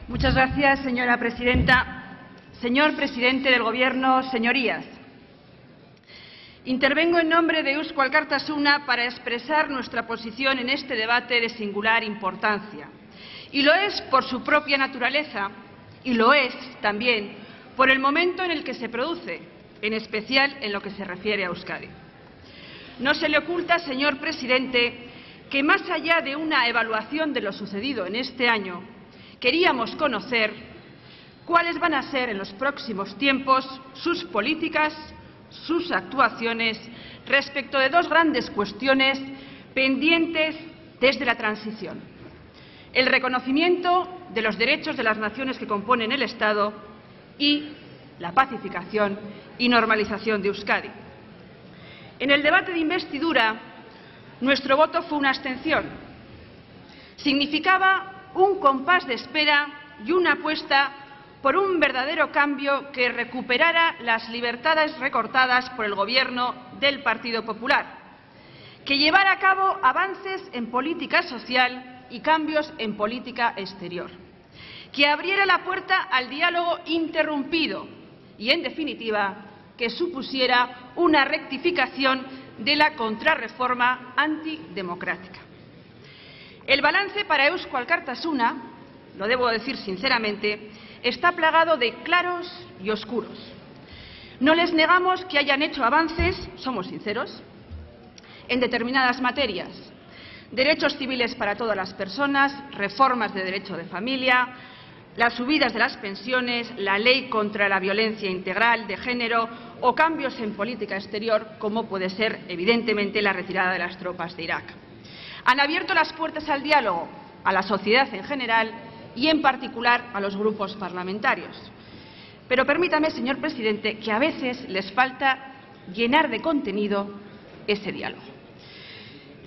Muchas gracias, señora presidenta. Señor presidente del Gobierno, señorías. Intervengo en nombre de Eusko Alkartasuna para expresar nuestra posición en este debate de singular importancia. Y lo es por su propia naturaleza y lo es también por el momento en el que se produce, en especial en lo que se refiere a Euskadi. No se le oculta, señor presidente, que más allá de una evaluación de lo sucedido en este año, queríamos conocer cuáles van a ser en los próximos tiempos sus políticas, sus actuaciones respecto de dos grandes cuestiones pendientes desde la transición: el reconocimiento de los derechos de las naciones que componen el Estado y la pacificación y normalización de Euskadi. En el debate de investidura, nuestro voto fue una abstención. Significaba un compás de espera y una apuesta por un verdadero cambio que recuperara las libertades recortadas por el Gobierno del Partido Popular, que llevara a cabo avances en política social y cambios en política exterior, que abriera la puerta al diálogo interrumpido y, en definitiva, que supusiera una rectificación de la contrarreforma antidemocrática. El balance para Eusko Alkartasuna, lo debo decir sinceramente, está plagado de claros y oscuros. No les negamos que hayan hecho avances, somos sinceros, en determinadas materias: derechos civiles para todas las personas, reformas de derecho de familia, las subidas de las pensiones, la ley contra la violencia integral de género o cambios en política exterior, como puede ser, evidentemente, la retirada de las tropas de Irak. Han abierto las puertas al diálogo a la sociedad en general y, en particular, a los grupos parlamentarios. Pero permítame, señor presidente, que a veces les falta llenar de contenido ese diálogo.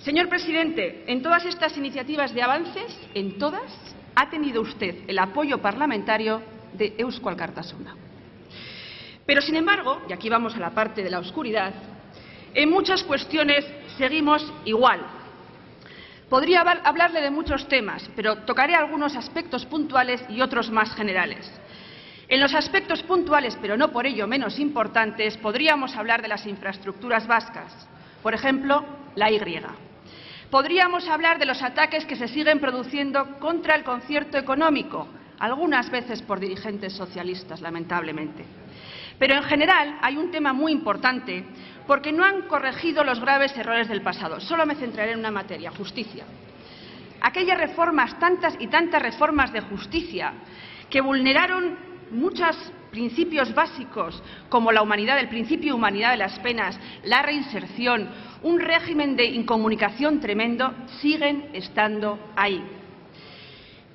Señor presidente, en todas estas iniciativas de avances, en todas, ha tenido usted el apoyo parlamentario de Eusko Alkartasuna. Pero, sin embargo, y aquí vamos a la parte de la oscuridad, en muchas cuestiones seguimos igual. Podría hablarle de muchos temas, pero tocaré algunos aspectos puntuales y otros más generales. En los aspectos puntuales, pero no por ello menos importantes, podríamos hablar de las infraestructuras vascas, por ejemplo, la Y. Podríamos hablar de los ataques que se siguen produciendo contra el concierto económico, algunas veces por dirigentes socialistas, lamentablemente. Pero, en general, hay un tema muy importante, porque no han corregido los graves errores del pasado. Solo me centraré en una materia: justicia. Aquellas reformas, tantas y tantas reformas de justicia, que vulneraron muchos principios básicos, como la humanidad, el principio de humanidad de las penas, la reinserción, un régimen de incomunicación tremendo, siguen estando ahí.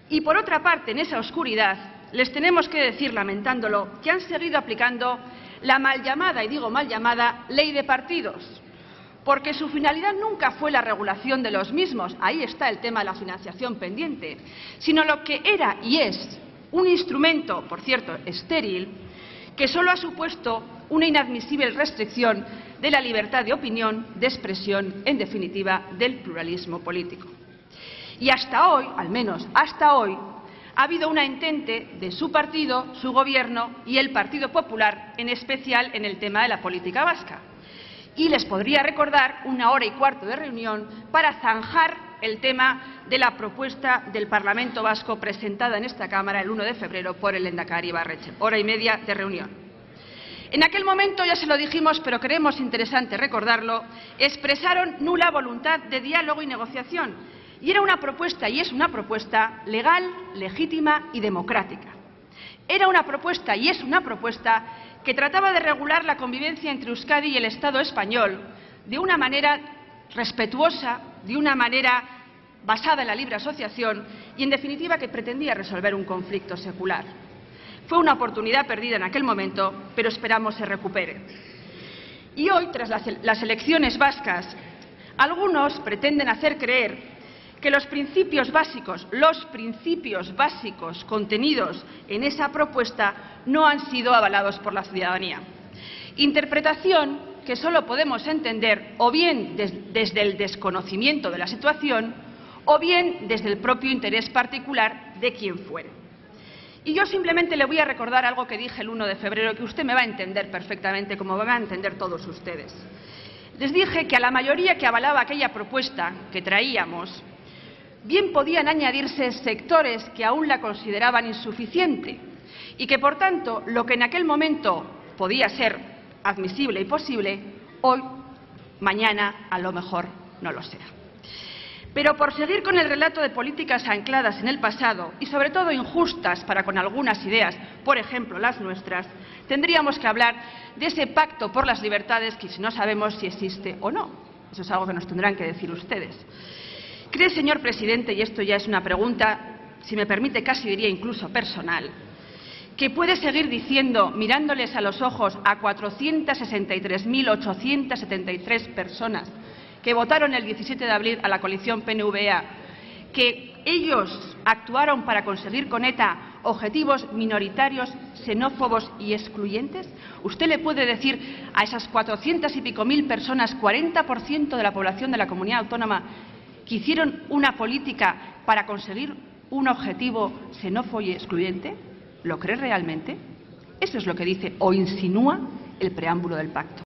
Y, por otra parte, en esa oscuridad, les tenemos que decir, lamentándolo, que han seguido aplicando la mal llamada, y digo mal llamada, ley de partidos, porque su finalidad nunca fue la regulación de los mismos, ahí está el tema de la financiación pendiente, sino lo que era y es un instrumento, por cierto, estéril, que solo ha supuesto una inadmisible restricción de la libertad de opinión, de expresión, en definitiva, del pluralismo político. Y hasta hoy, al menos hasta hoy, ha habido una entente de su partido, su Gobierno y el Partido Popular, en especial en el tema de la política vasca. Y les podría recordar 1 hora y cuarto de reunión para zanjar el tema de la propuesta del Parlamento Vasco presentada en esta Cámara el 1 de febrero por el lehendakari Ibarretxe. 1 hora y media de reunión. En aquel momento, ya se lo dijimos, pero creemos interesante recordarlo, expresaron nula voluntad de diálogo y negociación. Y era una propuesta, y es una propuesta, legal, legítima y democrática. Era una propuesta, y es una propuesta, que trataba de regular la convivencia entre Euskadi y el Estado español de una manera respetuosa, de una manera basada en la libre asociación y, en definitiva, que pretendía resolver un conflicto secular. Fue una oportunidad perdida en aquel momento, pero esperamos se recupere. Y hoy, tras las elecciones vascas, algunos pretenden hacer creer que los principios básicos contenidos en esa propuesta no han sido avalados por la ciudadanía. Interpretación que solo podemos entender o bien desde el desconocimiento de la situación o bien desde el propio interés particular de quien fuere. Y yo simplemente le voy a recordar algo que dije el 1 de febrero, que usted me va a entender perfectamente, como van a entender todos ustedes. Les dije que a la mayoría que avalaba aquella propuesta que traíamos, bien podían añadirse sectores que aún la consideraban insuficiente y que, por tanto, lo que en aquel momento podía ser admisible y posible, hoy, mañana, a lo mejor no lo será. Pero por seguir con el relato de políticas ancladas en el pasado y sobre todo injustas para con algunas ideas, por ejemplo las nuestras, tendríamos que hablar de ese pacto por las libertades que no sabemos si existe o no. Eso es algo que nos tendrán que decir ustedes. ¿Cree, señor presidente, y esto ya es una pregunta, si me permite, casi diría incluso personal, que puede seguir diciendo, mirándoles a los ojos a 463.873 personas que votaron el 17 de abril a la coalición PNV-EA, que ellos actuaron para conseguir con ETA objetivos minoritarios, xenófobos y excluyentes? ¿Usted le puede decir a esas 400 y pico mil personas, 40% de la población de la comunidad autónoma, que hicieron una política para conseguir un objetivo xenófobo y excluyente? ¿Lo cree realmente? Eso es lo que dice o insinúa el preámbulo del pacto.